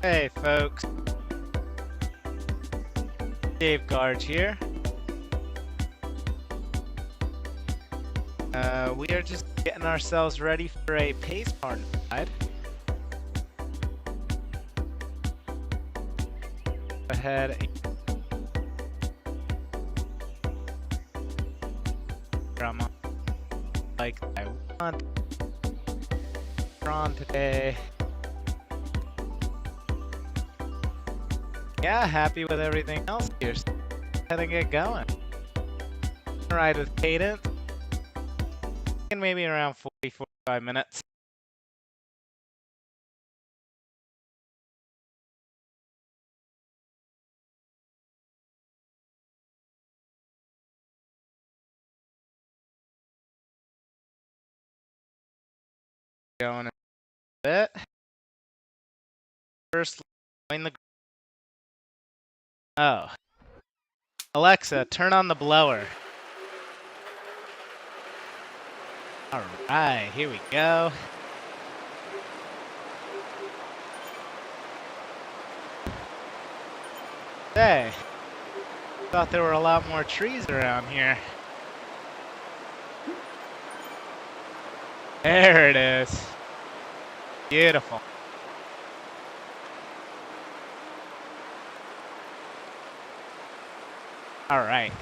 Hey folks, Dave Garge here. We are just getting ourselves ready for a pace partner ride. Go ahead and drum on like I want. We're on today. Yeah, happy with everything else here. How to get going. Ride with cadence. And maybe around 40-45 minutes. Going a bit. First, join the. Oh. Alexa, turn on the blower. Alright, here we go. Hey, thought there were a lot more trees around here. There it is. Beautiful. Alright.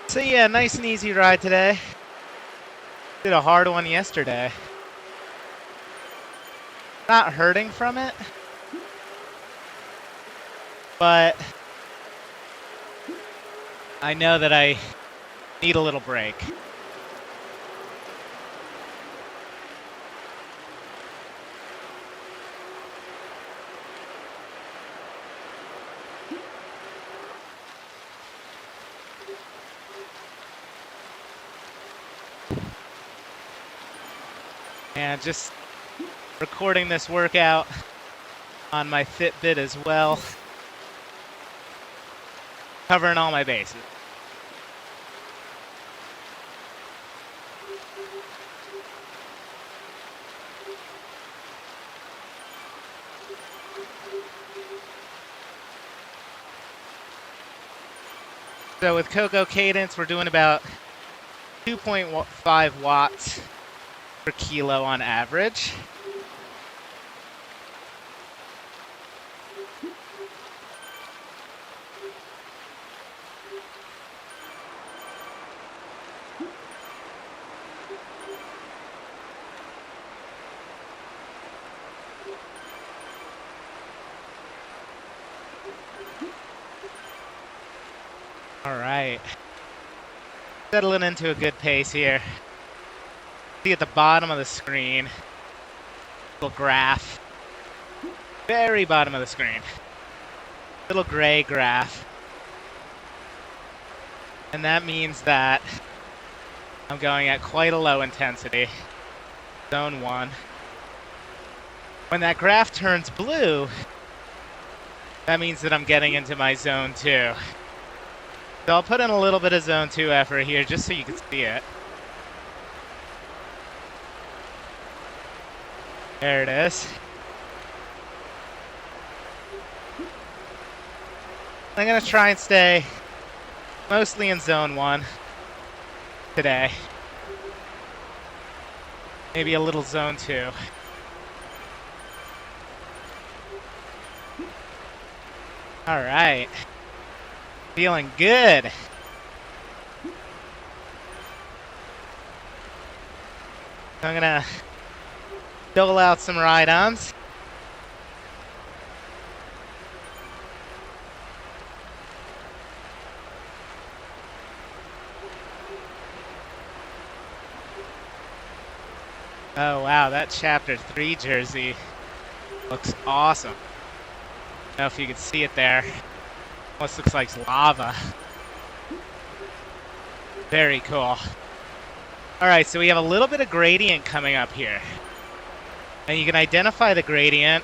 So yeah, nice and easy ride today. Did a hard one yesterday. Not hurting from it, but I know that I need a little break. And just recording this workout on my Fitbit as well. Covering all my bases. So with Coco Cadence, we're doing about 2.5 watts per kilo on average. All right, settling into a good pace here. See at the bottom of the screen, little graph, very bottom of the screen, little gray graph. And that means that I'm going at quite a low intensity, zone 1. When that graph turns blue, that means that I'm getting into my zone 2. So I'll put in a little bit of zone 2 effort here just so you can see it. There it is. I'm gonna try and stay mostly in zone 1 today. Maybe a little zone 2. All right. Feeling good. I'm gonna dole out some ride-ons. Oh wow, that Chapter 3 jersey looks awesome. I don't know if you can see it there. Almost looks like lava. Very cool. All right, so we have a little bit of gradient coming up here. And you can identify the gradient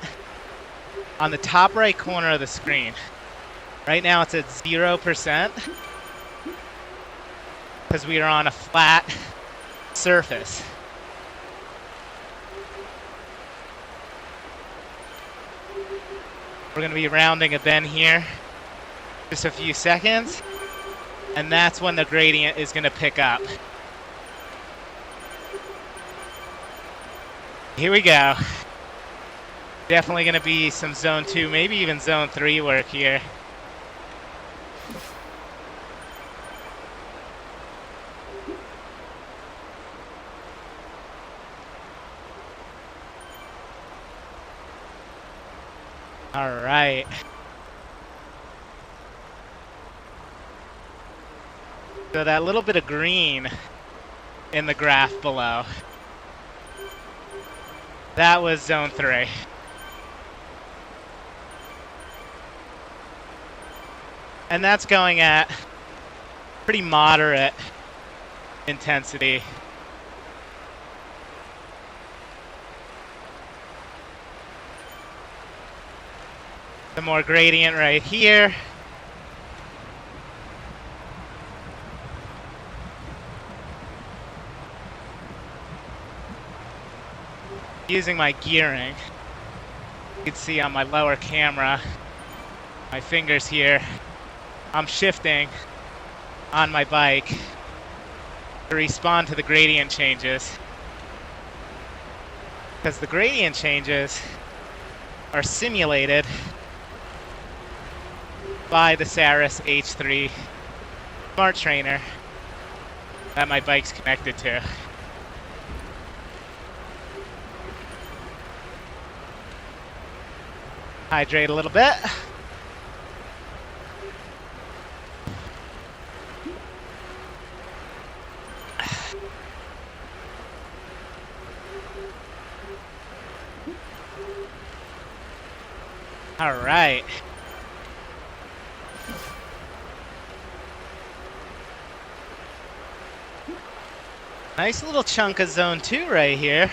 on the top right corner of the screen. Right now it's at 0% because we are on a flat surface. We're going to be rounding a bend here, just a few seconds, and that's when the gradient is going to pick up. Here we go. Definitely going to be some zone 2, maybe even zone 3 work here. All right. So that little bit of green in the graph below, that was zone 3. And that's going at pretty moderate intensity. Some more gradient right here. Using my gearing, you can see on my lower camera, my fingers here, I'm shifting on my bike to respond to the gradient changes. Because the gradient changes are simulated by the Saris H3 smart trainer that my bike's connected to. Hydrate a little bit. All right. Nice little chunk of zone 2 right here.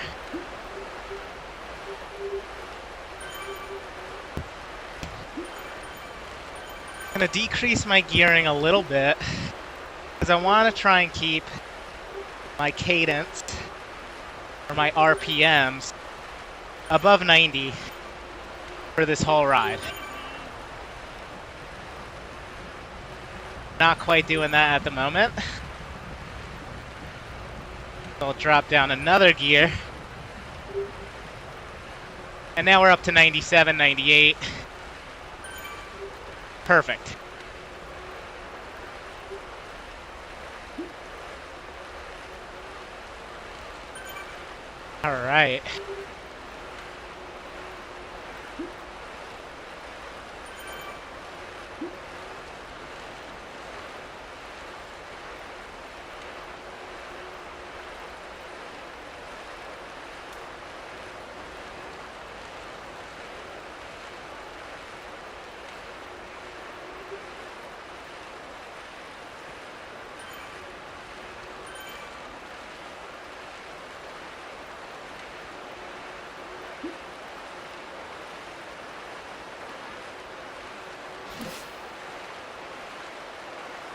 I'm gonna decrease my gearing a little bit because I want to try and keep my cadence or my RPMs above 90 for this whole ride. Not quite doing that at the moment. So I'll drop down another gear. And now we're up to 97, 98. Perfect. All right.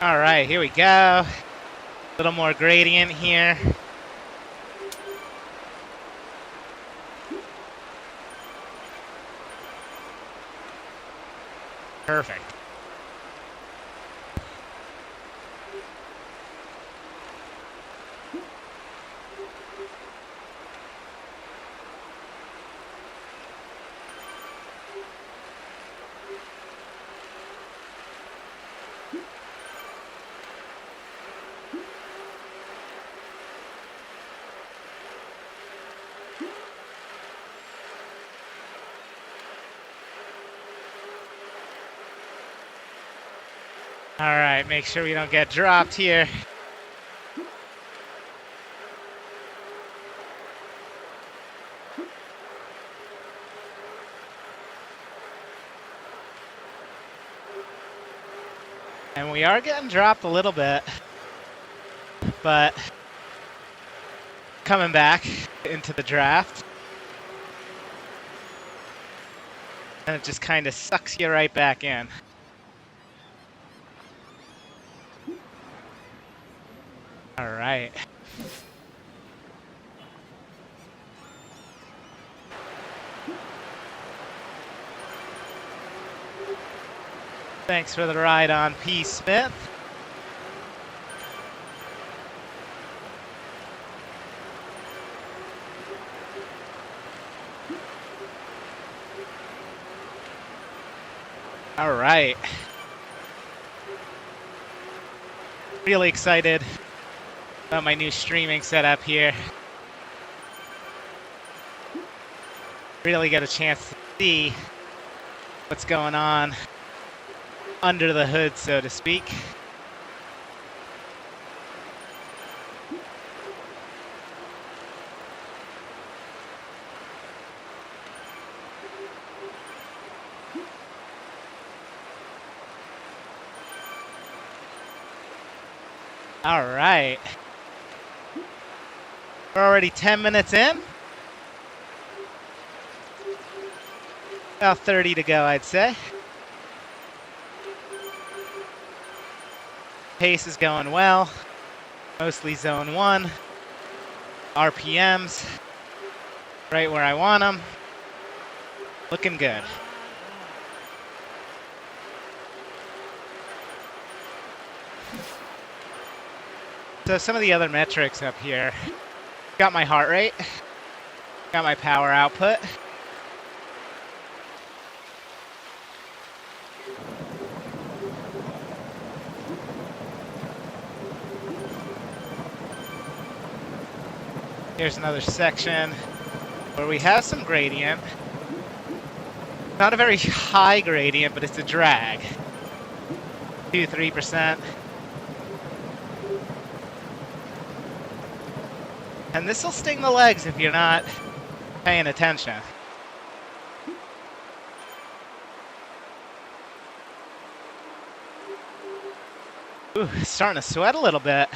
All right, here we go. A little more gradient here. Perfect. All right, make sure we don't get dropped here. And we are getting dropped a little bit, but coming back into the draft. And it just kind of sucks you right back in. All right. Thanks for the ride on P. Smith. All right. Really excited about my new streaming setup here. Really get a chance to see what's going on under the hood, so to speak. All right. We're already 10 minutes in. About 30 to go, I'd say. Pace is going well. Mostly zone 1. RPMs right where I want them. Looking good. So some of the other metrics up here. Got my heart rate. Got my power output. Here's another section where we have some gradient. Not a very high gradient, but it's a drag. 2-3%. And this will sting the legs if you're not paying attention. Ooh, starting to sweat a little bit.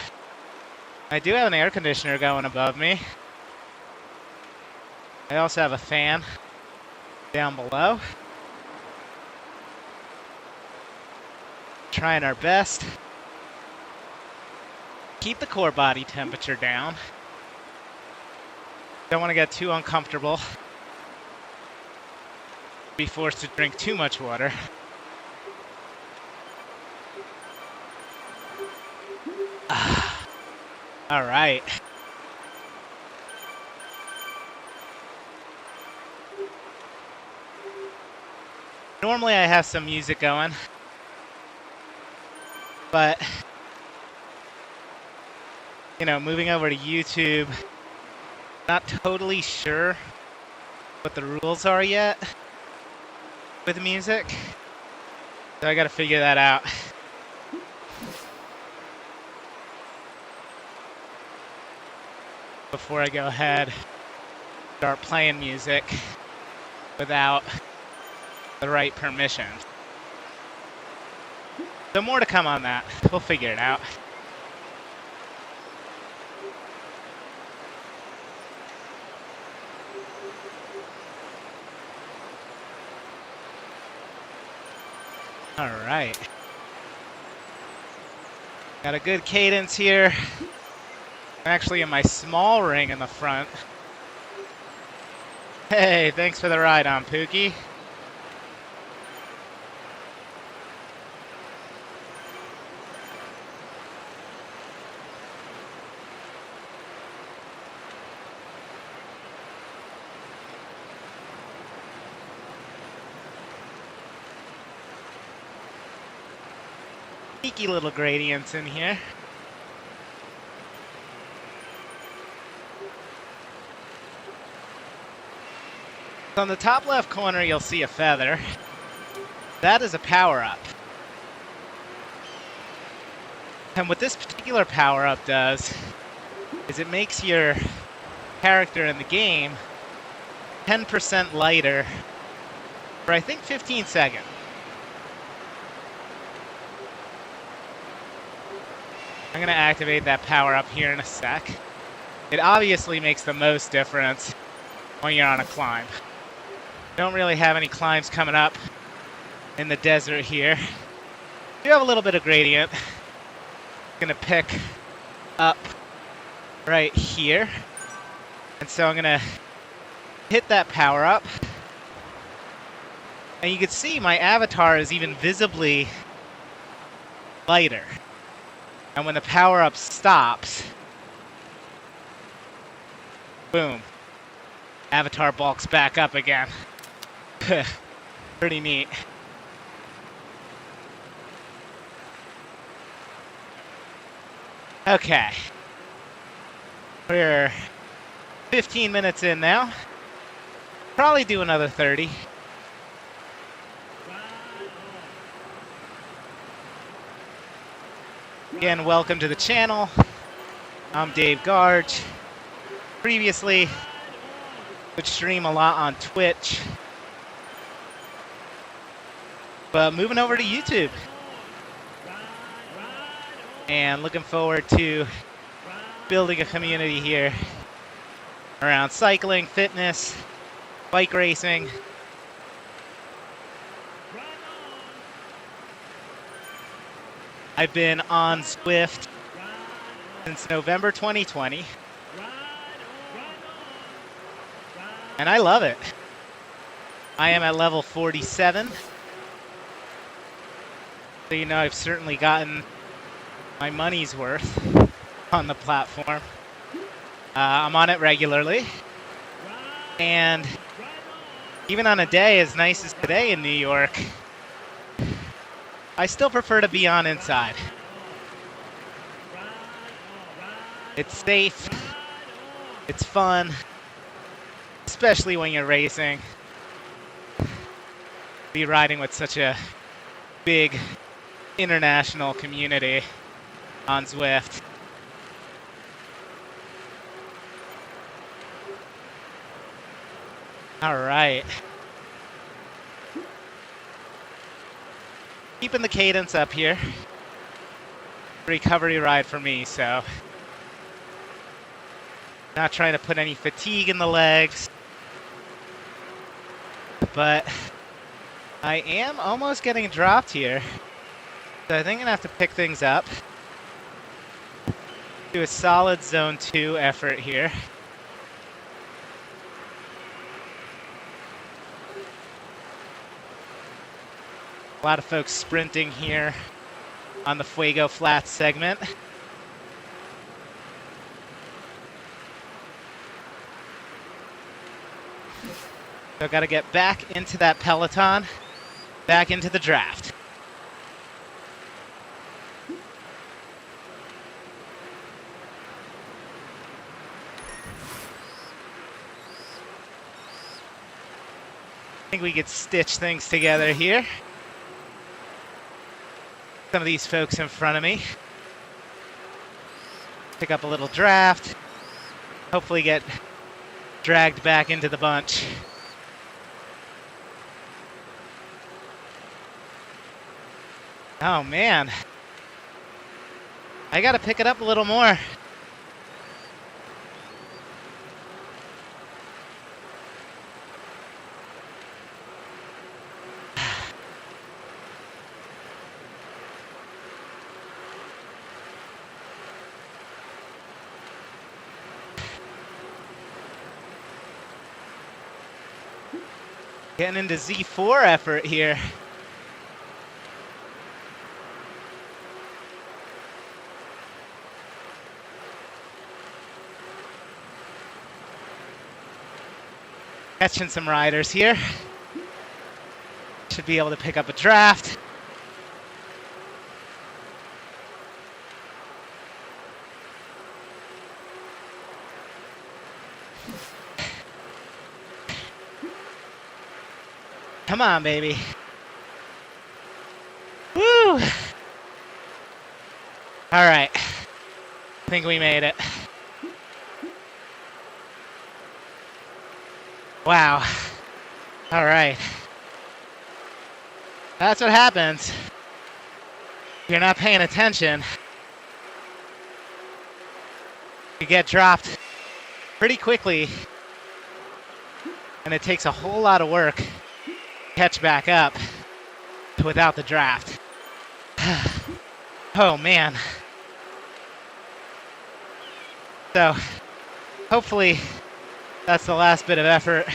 I do have an air conditioner going above me. I also have a fan down below. Trying our best. Keep the core body temperature down. Don't want to get too uncomfortable. Be forced to drink too much water. All right. Normally I have some music going, but you know, moving over to YouTube, not totally sure what the rules are yet with music, so I gotta figure that out. Before I go ahead, start playing music without the right permissions. So more to come on that. We'll figure it out. All right. Got a good cadence here. I'm actually in my small ring in the front. Hey, thanks for the ride on Pookie. Sneaky little gradients in here. So on the top left corner, you'll see a feather. That is a power-up. And what this particular power-up does is it makes your character in the game 10% lighter for, I think, 15 seconds. I'm going to activate that power-up here in a sec. It obviously makes the most difference when you're on a climb. Don't really have any climbs coming up in the desert here. Do have a little bit of gradient. Gonna pick up right here. And so I'm gonna hit that power up. And you can see my avatar is even visibly lighter. And when the power up stops, boom, avatar bulks back up again. Pretty neat. Okay. We're 15 minutes in now. Probably do another 30. Again, welcome to the channel. I'm Dave Garge. Previously, would stream a lot on Twitch, but moving over to YouTube. And looking forward to building a community here around cycling, fitness, bike racing. I've been on Zwift since November 2020, and I love it. I am at level 47, so you know I've certainly gotten my money's worth on the platform. I'm on it regularly, and even on a day as nice as today in New York, I still prefer to be on inside. It's safe, it's fun, especially when you're racing. Be riding with such a big international community on Zwift. All right. Keeping the cadence up here. Recovery ride for me, so not trying to put any fatigue in the legs, but I am almost getting dropped here, so I think I'm gonna have to pick things up. Do a solid zone 2 effort here. A lot of folks sprinting here on the Fuego Flats segment. So I've got to get back into that peloton, back into the draft. I think we could stitch things together here. Some of these folks in front of me. Pick up a little draft. Hopefully get dragged back into the bunch. Oh man. I gotta pick it up a little more. Getting into Z4 effort here. Catching some riders here. Should be able to pick up a draft. Come on, baby. Woo! All right. I think we made it. Wow. All right. That's what happens. You're not paying attention. You get dropped pretty quickly. and it takes a whole lot of work to catch back up without the draft. Oh man. So hopefully that's the last bit of effort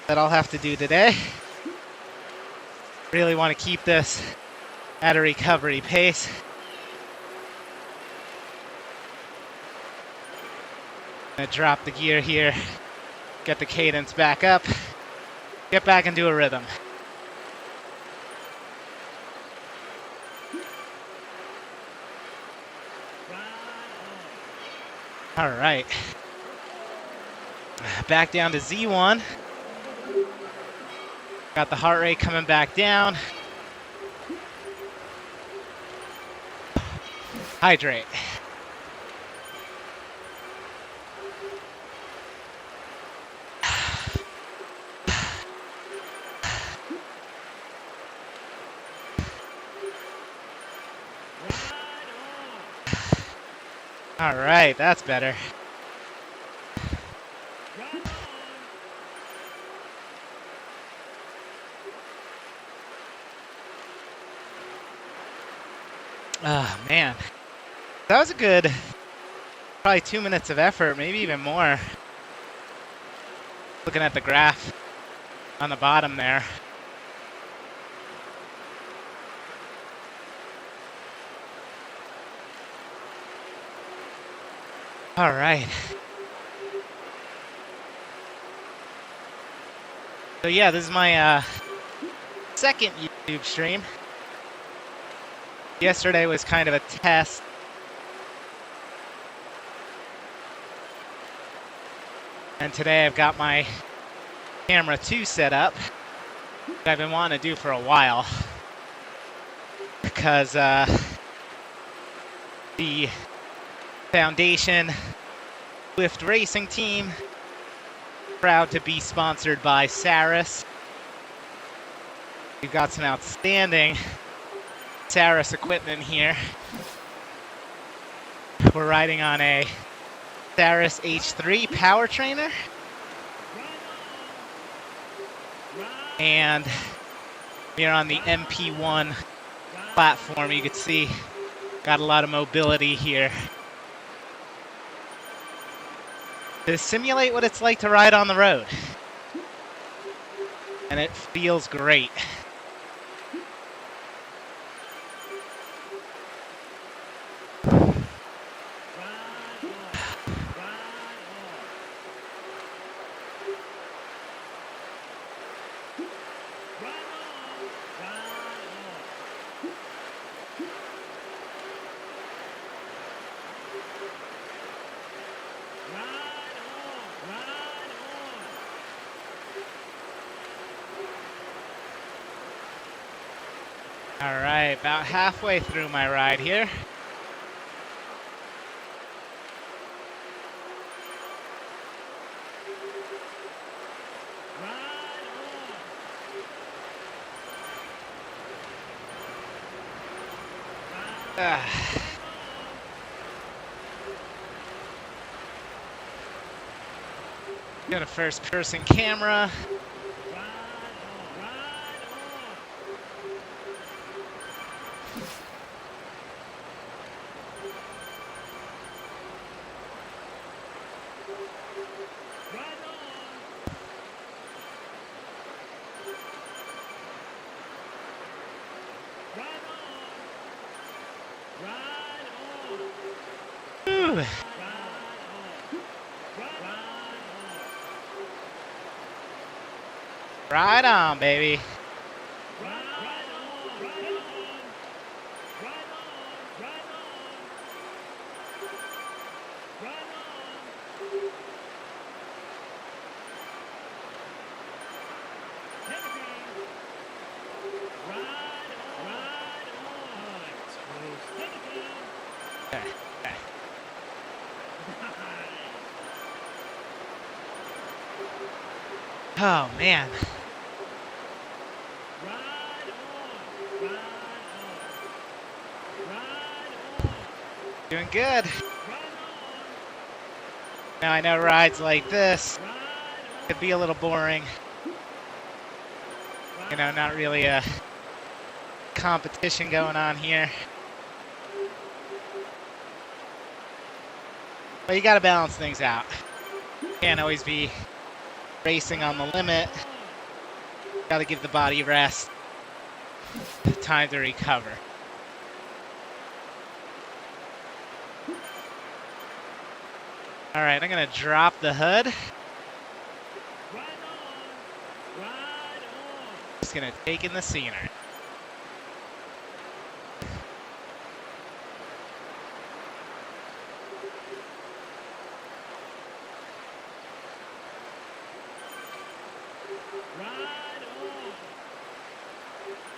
that I'll have to do today. Really want to keep this at a recovery pace. Gonna drop the gear here, get the cadence back up, get back into a rhythm. All right. Back down to Z1. Got the heart rate coming back down. Hydrate. All right, that's better. Oh, man. That was a good, probably 2 minutes of effort, maybe even more. Looking at the graph on the bottom there. All right. So yeah, this is my second YouTube stream. Yesterday was kind of a test. And today I've got my camera 2 set up that I've been wanting to do for a while. Because the Foundation Zwift racing team, proud to be sponsored by Saris. We've got some outstanding Saris equipment here. We're riding on a Saris H3 power trainer. And we're on the MP1 platform. You can see got a lot of mobility here. To simulate what it's like to ride on the road. And it feels great. All right, about halfway through my ride here. Got a first-person camera. Ooh. Right on, baby. Oh, man. Doing good. Now I know rides like this Could be a little boring. You know, not really a competition going on here. But you got to balance things out. Can't always be racing on the limit. Got to give the body rest, time to recover. All right, I'm gonna drop the hood. Just gonna take in the scenery.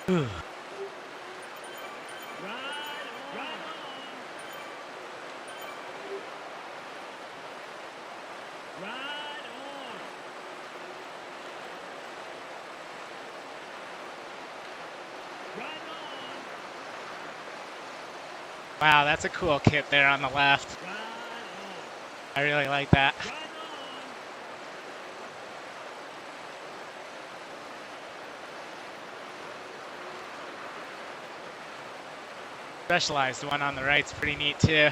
Ooh. Wow, that's a cool kit there on the left. I really like that. Specialized one on the right's pretty neat too.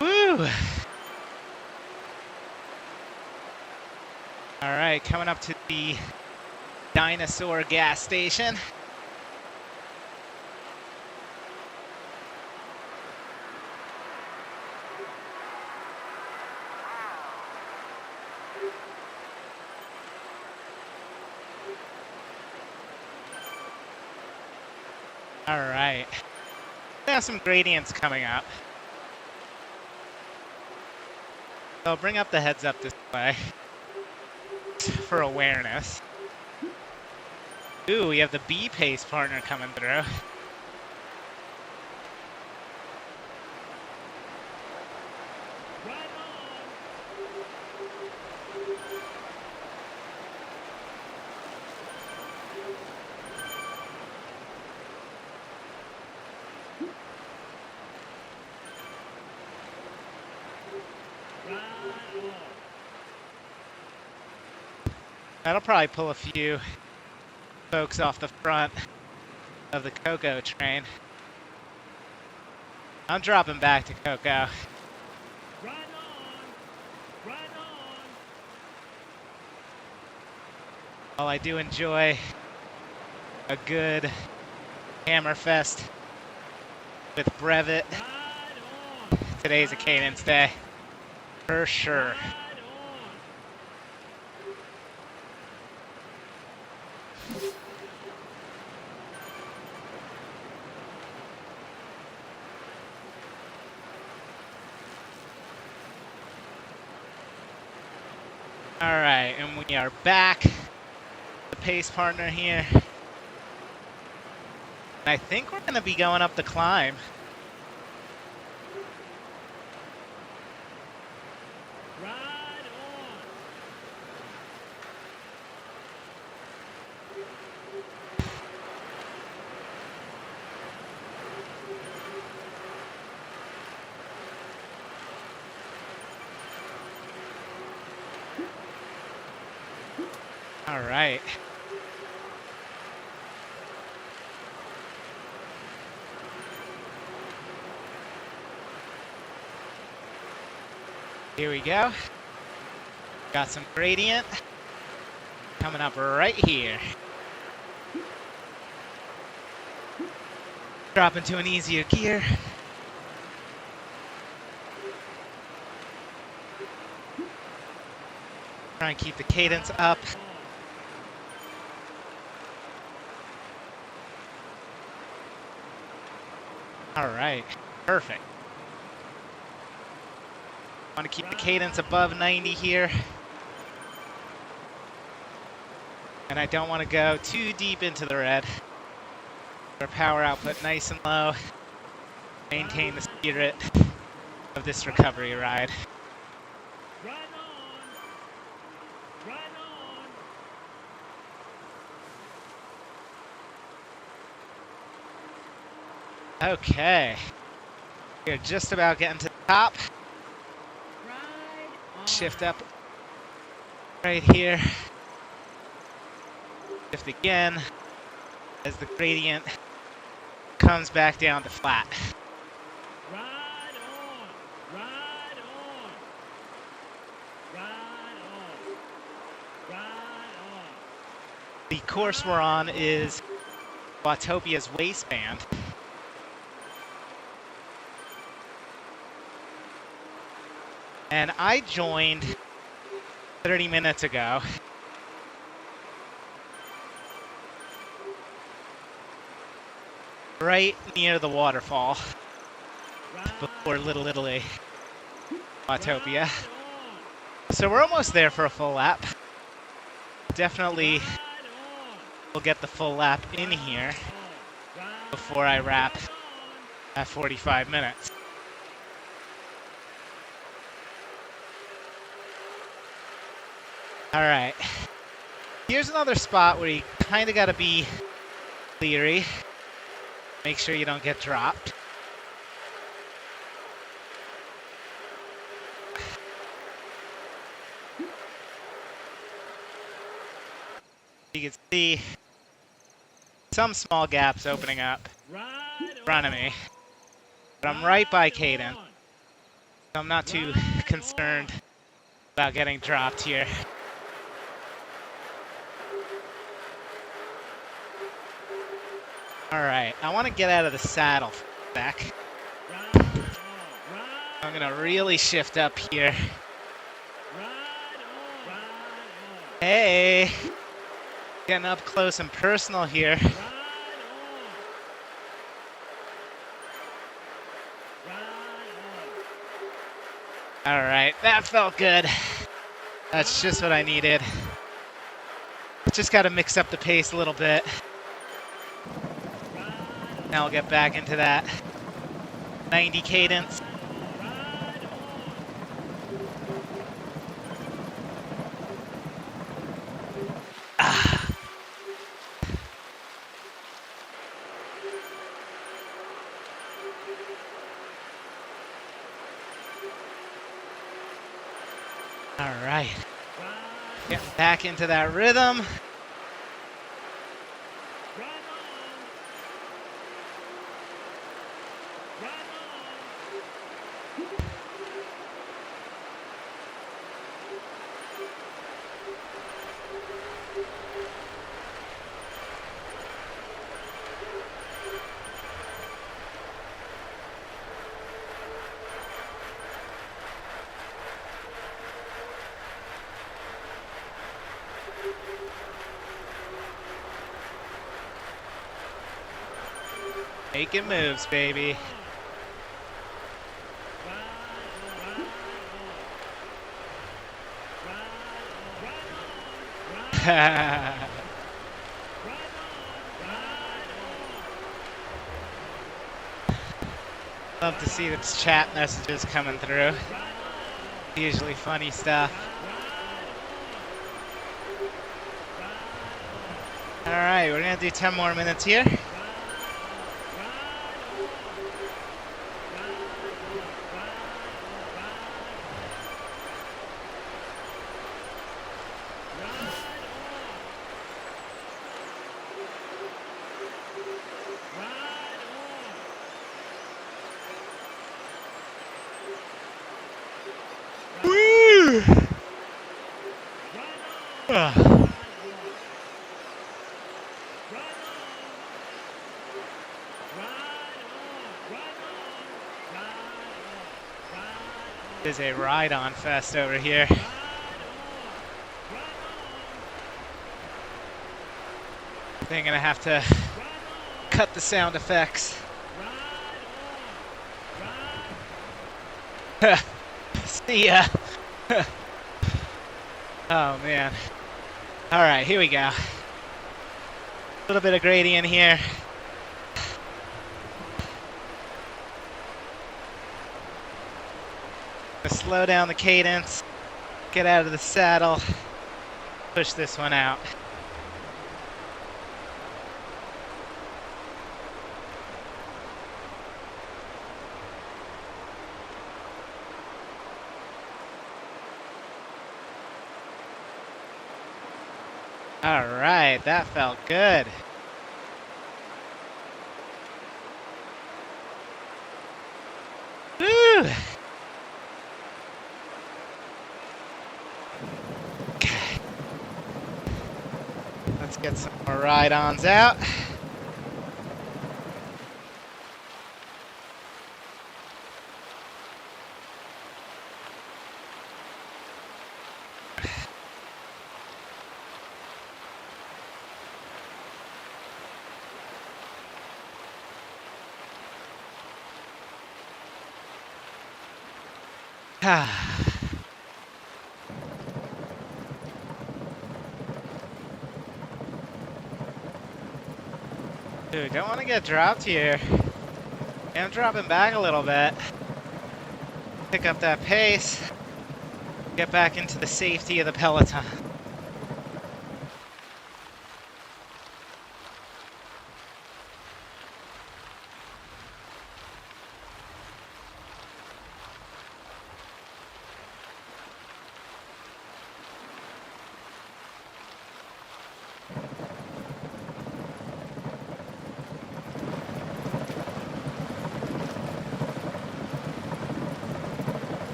Woo! All right, coming up to the Dinosaur gas station. All right. We have some gradients coming up. So I'll bring up the heads-up display for awareness. Ooh, we have the B pace partner coming through. That'll probably pull a few folks off the front of the Coco train. I'm dropping back to Coco. While I do enjoy a good Hammerfest with Brevet, today's a cadence day, for sure. All right, and we are back. The pace partner here. And I think we're gonna be going up the climb. All right. Here we go. Got some gradient coming up right here. Drop into an easier gear. Try and keep the cadence up. All right, perfect. Want to keep the cadence above 90 here. And I don't want to go too deep into the red. Our power output nice and low. Maintain the spirit of this recovery ride. Right on. Right on. Okay. We're just about getting to the top. Right on. Shift up right here. Shift again as the gradient comes back down to flat. Right on. Right on. Right on. Right on. The course we're on is Watopia's Waistband. And I joined 30 minutes ago. Right near the waterfall before Little Italy, Watopia. So we're almost there for a full lap. Definitely we'll get the full lap in here before I wrap at 45 minutes. All right. Here's another spot where you kind of got to be leery. Make sure you don't get dropped. You can see some small gaps opening up in front of me. But I'm right by Caden, so I'm not too concerned about getting dropped here. All right, I want to get out of the saddle back. I'm gonna really shift up here. Hey, getting up close and personal here. All right, that felt good. That's just what I needed. Just got to mix up the pace a little bit. Now I'll get back into that 90 cadence. All right. Getting back into that rhythm. Making moves, baby. Love to see the chat messages coming through. Usually funny stuff. All right, we're gonna do 10 more minutes here. Woo! There's a ride-on fest over here. I think I'm gonna have to cut the sound effects. See ya. Oh man. All right, here we go. A little bit of gradient here. slow down the cadence, get out of the saddle, push this one out. All right, that felt good. Woo! Okay. Let's get some more ride-ons out. Dude, don't want to get dropped here. I'm dropping back a little bit. Pick up that pace. Get back into the safety of the peloton.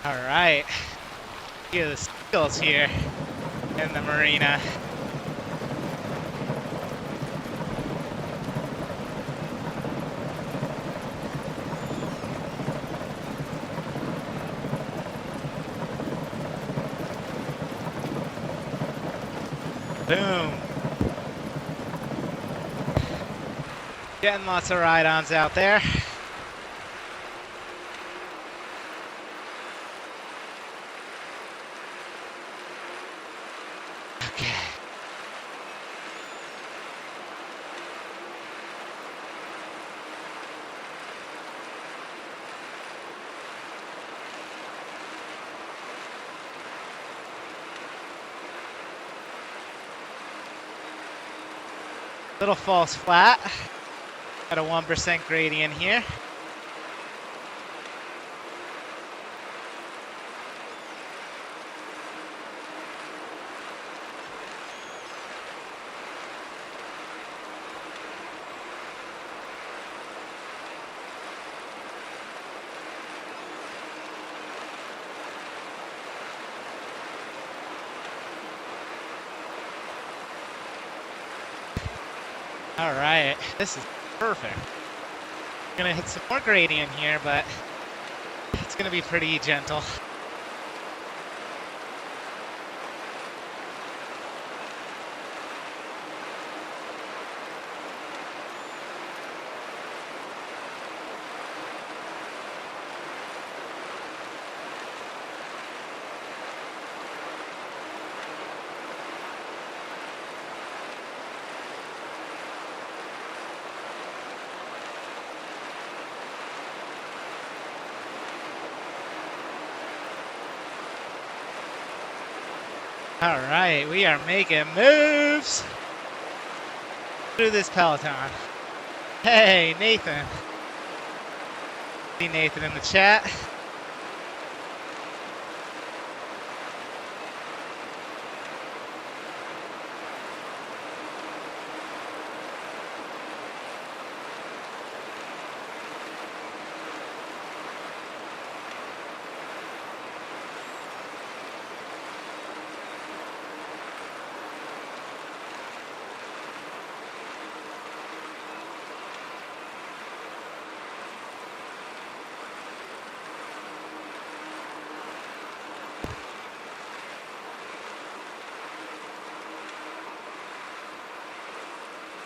All right, hear the seagulls here in the marina. Boom. Getting lots of ride-ons out there. Okay. Little false flat. Got a 1% gradient here. All right, this is perfect. Gonna hit some more gradient here, but it's gonna be pretty gentle. All right, we are making moves through this peloton. Hey, Nathan. See Nathan in the chat.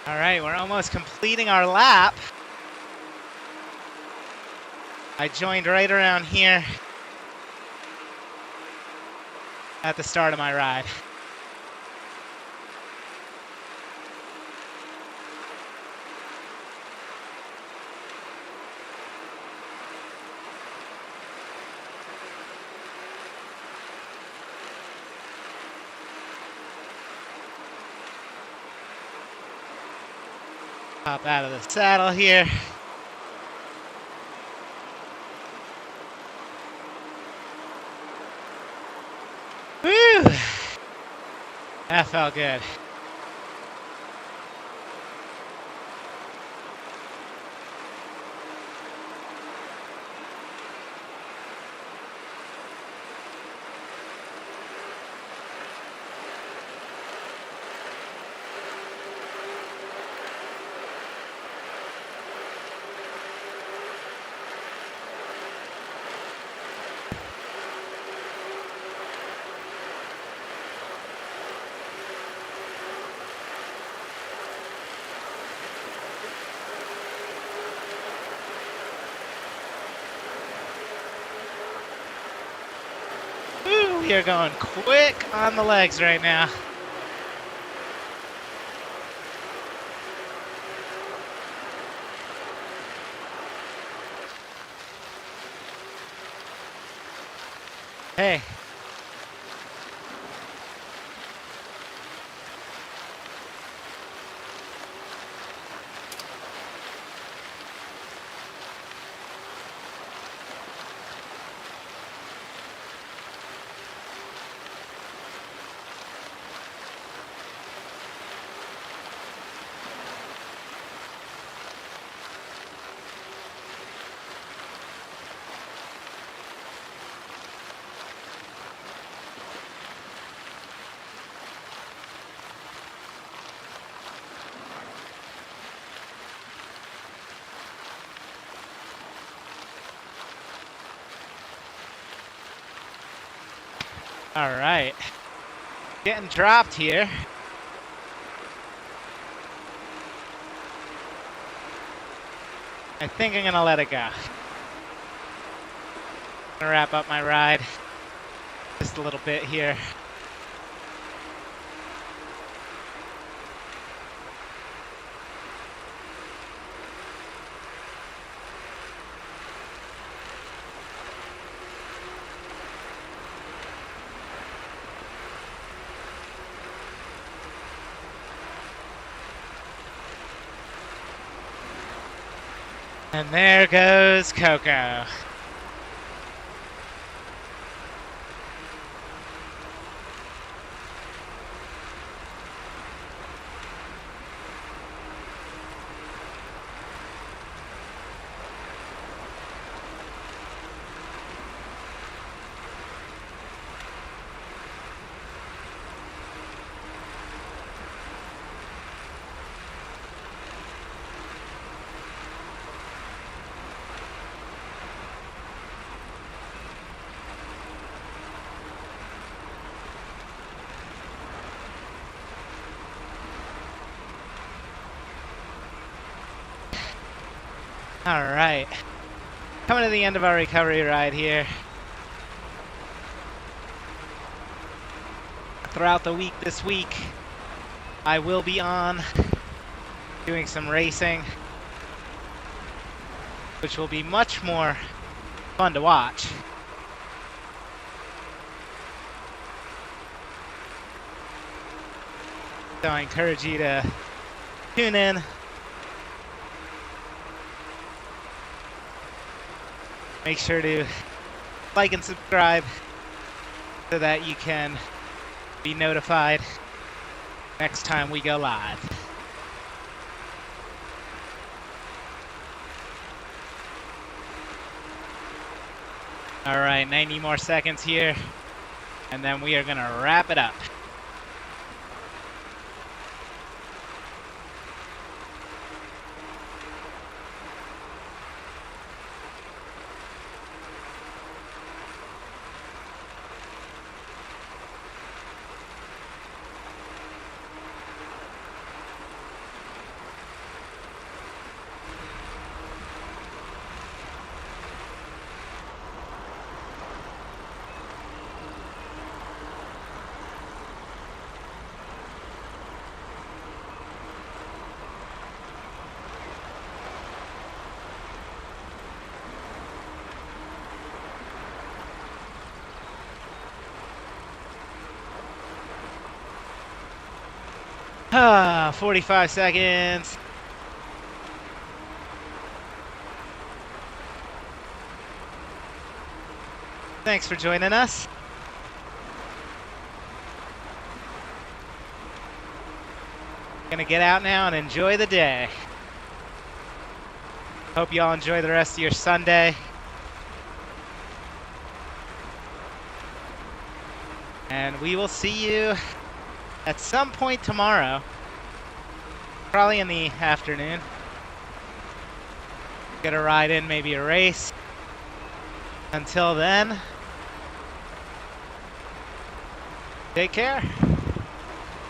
All right, we're almost completing our lap. I joined right around here. at the start of my ride. Hop out of the saddle here. Woo! That felt good. Woo! We are going quick on the legs right now. Hey. All right. Getting dropped here. I think I'm gonna let it go. Gonna wrap up my ride. Just a little bit here. And there goes Coco. All right. Coming to the end of our recovery ride here. Throughout the week this week, I will be on doing some racing, which will be much more fun to watch. So I encourage you to tune in. Make sure to like and subscribe so that you can be notified next time we go live. All right, 90 more seconds here, and then we are gonna wrap it up. 45 seconds. Thanks for joining us. Gonna get out now and enjoy the day. Hope you all enjoy the rest of your Sunday. And we will see you at some point tomorrow. Probably in the afternoon. Get a ride in, maybe a race. Until then, take care.